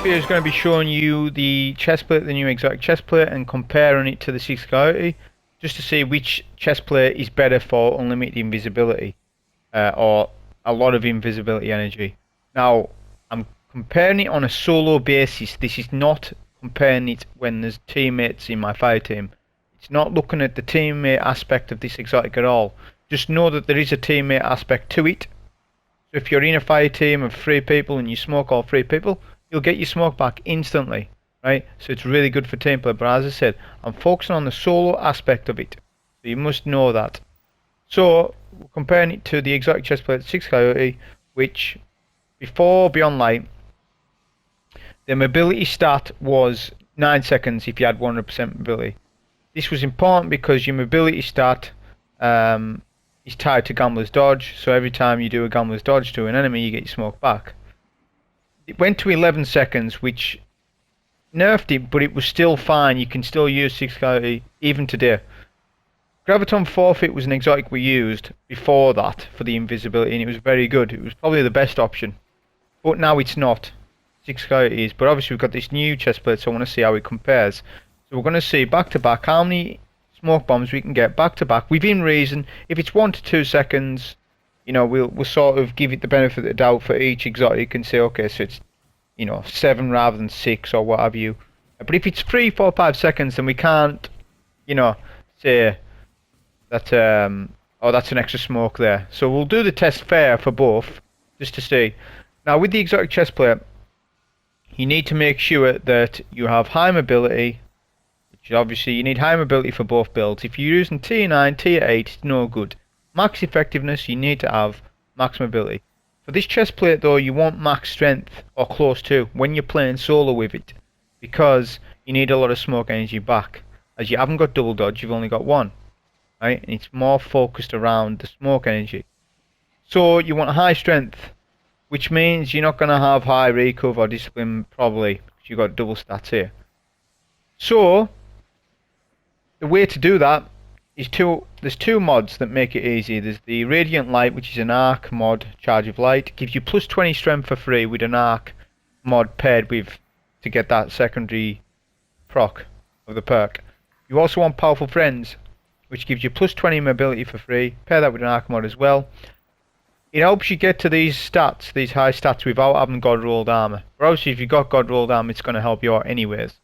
video is going to be showing you the chestplate, the new exotic chestplate, and comparing it to the Sixth Coyote, just to see which chestplate is better for unlimited invisibility, or a lot of invisibility energy. Now, I'm comparing it on a solo basis. This is not comparing it when there's teammates in my fire team. It's not looking at the teammate aspect of this exotic at all. Just know that there is a teammate aspect to it. So if you're in a fire team of 3 people and you smoke all 3 people, you'll get your smoke back instantly, right? So it's really good for team play. But as I said, I'm focusing on the solo aspect of it. So you must know that. So we're comparing it to the exotic chestplate Sixth Coyote, which before Beyond Light, the mobility stat was 9 seconds if you had 100% mobility. This was important because your mobility stat is tied to Gambler's Dodge, so every time you do a Gambler's Dodge to an enemy, you get your smoke back. It went to 11 seconds, which nerfed it, but it was still fine. You can still use Sixth Coyote even today. Graviton Forfeit was an exotic we used before that for the invisibility, and it was very good. It was probably the best option, but now it's not. Sixth Coyote is, but obviously we've got this new chestplate, so I want to see how it compares. So we're going to see back to back how many smoke bombs we can get back to back within reason. If it's 1 to 2 seconds, you know, we'll sort of give it the benefit of the doubt for each exotic and say, okay, so it's, you know, 7 rather than 6 or what have you. But if it's 3, 4, 5 seconds, then we can't, you know, say that oh, that's an extra smoke there. So we'll do the test fair for both, just to see. Now with the exotic chestplate, you need to make sure that you have high mobility, which obviously you need high mobility for both builds. If you're using tier 9, tier 8, it's no good. Max effectiveness, you need to have max mobility. For this chestplate though, you want max strength or close to when you're playing solo with it, because you need a lot of smoke energy back. As you haven't got double dodge, you've only got 1, right? And it's more focused around the smoke energy. So you want high strength, which means you're not going to have high recover or discipline probably, because you've got double stats here. So the way to do that is there's 2 mods that make it easy. There's the Radiant Light, which is an arc mod, Charge of Light, gives you plus 20 strength for free with an arc mod paired with to get that secondary proc of the perk. You also want Powerful Friends, which gives you plus 20 mobility for free. Pair that with an arc mod as well. It helps you get to these stats, these high stats, without having God rolled armor. But obviously if you've got God rolled armor, it's going to help you out anyways.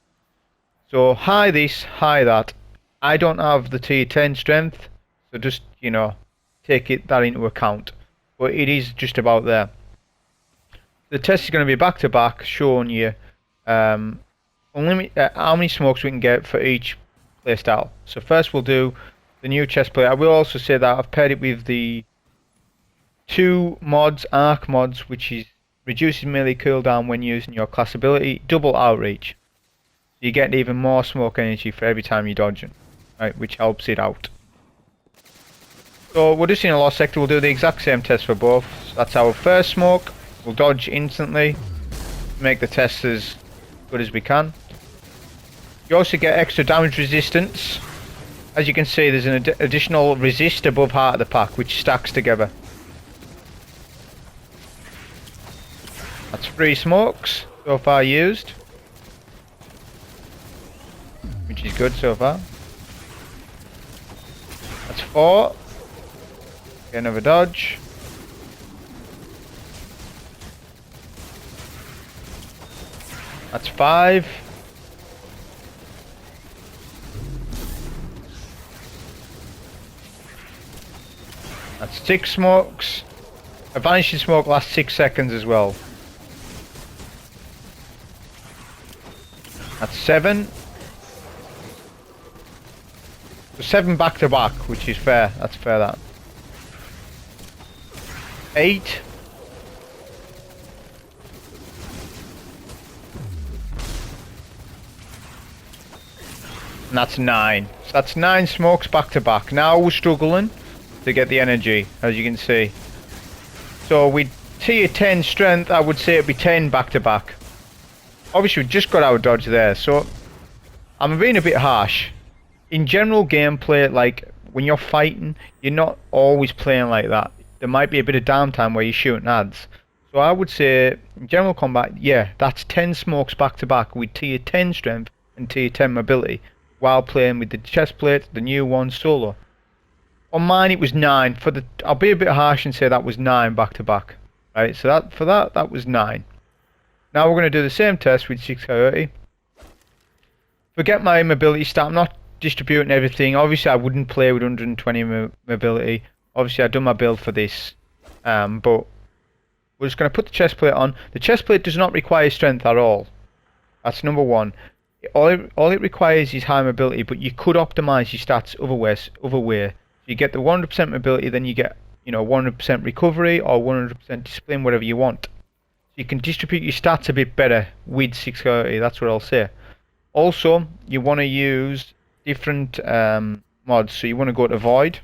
So high this, high that. I don't have the tier 10 strength, so just, you know, take that into account. But it is just about there. The test is going to be back to back, showing you how many smokes we can get for each playstyle. So first we'll do the new chestplate. I will also say that I've paired it with the 2 mods, arc mods, which is reduces melee cooldown when using your class ability, double outreach. So you get even more smoke energy for every time you're dodging. Right, which helps it out. So we're just in a lost sector. We'll do the exact same test for both. So that's our first smoke. We'll dodge instantly, make the test as good as we can. You also get extra damage resistance. As you can see, there's an additional resist above heart of the pack, which stacks together. That's 3 smokes so far used, which is good so far. That's 4. Get another dodge. That's 5. That's 6 smokes. A vanishing smoke lasts 6 seconds as well. That's 7. So 7 back to back, which is fair. That's fair, that. 8. And that's 9. So that's 9 smokes back to back. Now we're struggling to get the energy, as you can see. So with tier 10 strength, I would say it'd be 10 back to back. Obviously we just got our dodge there, so I'm being a bit harsh. In general gameplay, like when you're fighting, you're not always playing like that. There might be a bit of downtime where you're shooting ads. So I would say, in general combat, yeah, that's 10 smokes back to back with tier 10 strength and tier 10 mobility, while playing with the chest plate, the new one, solo. On mine it was 9. I'll be a bit harsh and say that was 9 back to back. Right, so that was 9. Now we're going to do the same test with Sixth Coyote. Forget my mobility stat, I'm not distributing everything. Obviously I wouldn't play with 120 mobility. Obviously I've done my build for this. But we're just going to put the chest plate on. The chest plate does not require strength at all. That's number one. All it requires is high mobility, but you could optimize your stats other way. You get the 100% mobility, then you get 100% recovery or 100% discipline, whatever you want. So you can distribute your stats a bit better with Sixth Coyote, that's what I'll say. Also, you want to use different mods. So you want to go to Void.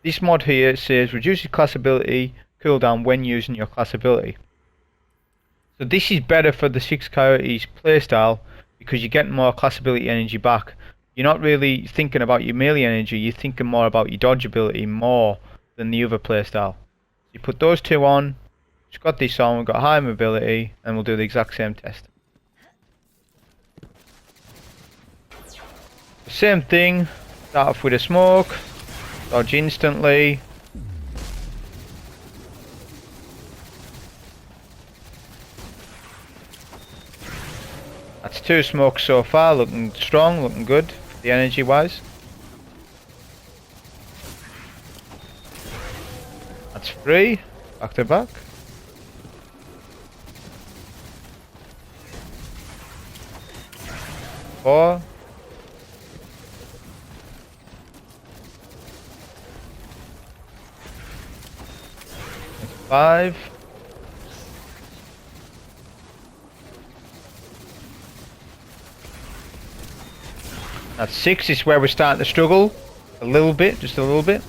This mod here says reduces class ability cooldown when using your class ability. So this is better for the Sixth Coyote's playstyle because you're getting more class ability energy back. You're not really thinking about your melee energy, you're thinking more about your dodge ability more than the other playstyle. So you put those two on, just got this on, we've got high mobility, and we'll do the exact same test. Same thing, start off with a smoke, dodge instantly. That's 2 smokes so far, looking strong, looking good, the energy wise. That's 3, back to back. Four. 5. That's 6 is where we're starting to struggle. A little bit, just a little bit.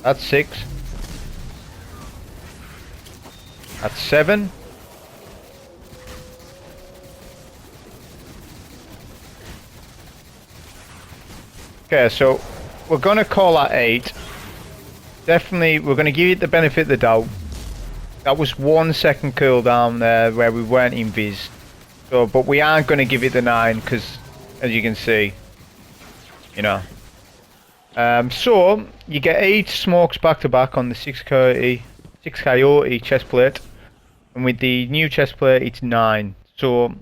That's 6. That's 7. Okay, so we're going to call that 8. Definitely, we're going to give it the benefit of the doubt. That was 1 second cooldown there where we weren't invis. So, but we aren't going to give it the 9 because, as you can see, so you get 8 smokes back to back on the Sixth Coyote chest plate, and with the new chest plate it's 9. So,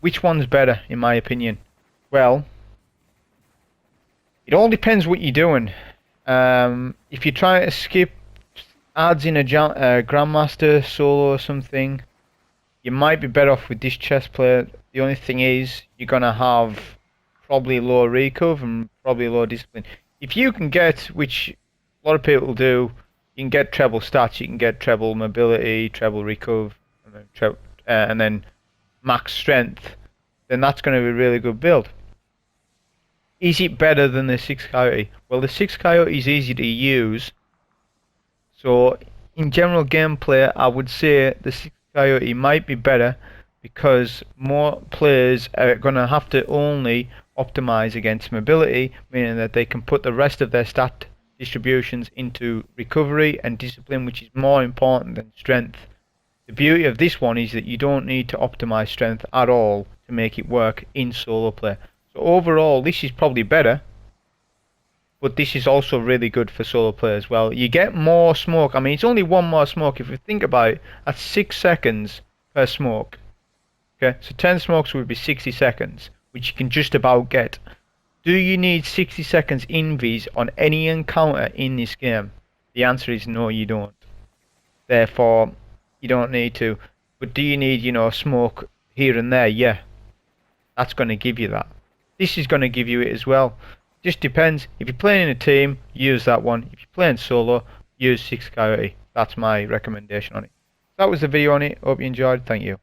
which one's better in my opinion? Well, it all depends what you're doing. If you're trying to skip adds in a Grandmaster solo or something, you might be better off with this chest plate. The only thing is, you're gonna have probably low recov and probably low discipline. If you can get, which a lot of people do, you can get treble stats, you can get treble mobility, treble recov, and then max strength, then that's going to be a really good build. Is it better than the Sixth Coyote? Well, the Sixth Coyote is easy to use. So, in general gameplay, I would say the Sixth Coyote might be better because more players are going to have to only optimize against mobility, meaning that they can put the rest of their stat distributions into recovery and discipline, which is more important than strength. The beauty of this one is that you don't need to optimize strength at all to make it work in solo play. So overall, this is probably better, but this is also really good for solo play as well. You get more smoke. I mean, it's only 1 more smoke. If you think about it, that's 6 seconds per smoke. Okay, so 10 smokes would be 60 seconds, which you can just about get. Do you need 60 seconds invis on any encounter in this game? The answer is no, you don't. Therefore, you don't need to. But do you need, smoke here and there? Yeah. That's going to give you that. This is going to give you it as well. Just depends. If you're playing in a team, use that one. If you're playing solo, use Sixth Coyote. That's my recommendation on it. That was the video on it. Hope you enjoyed. Thank you.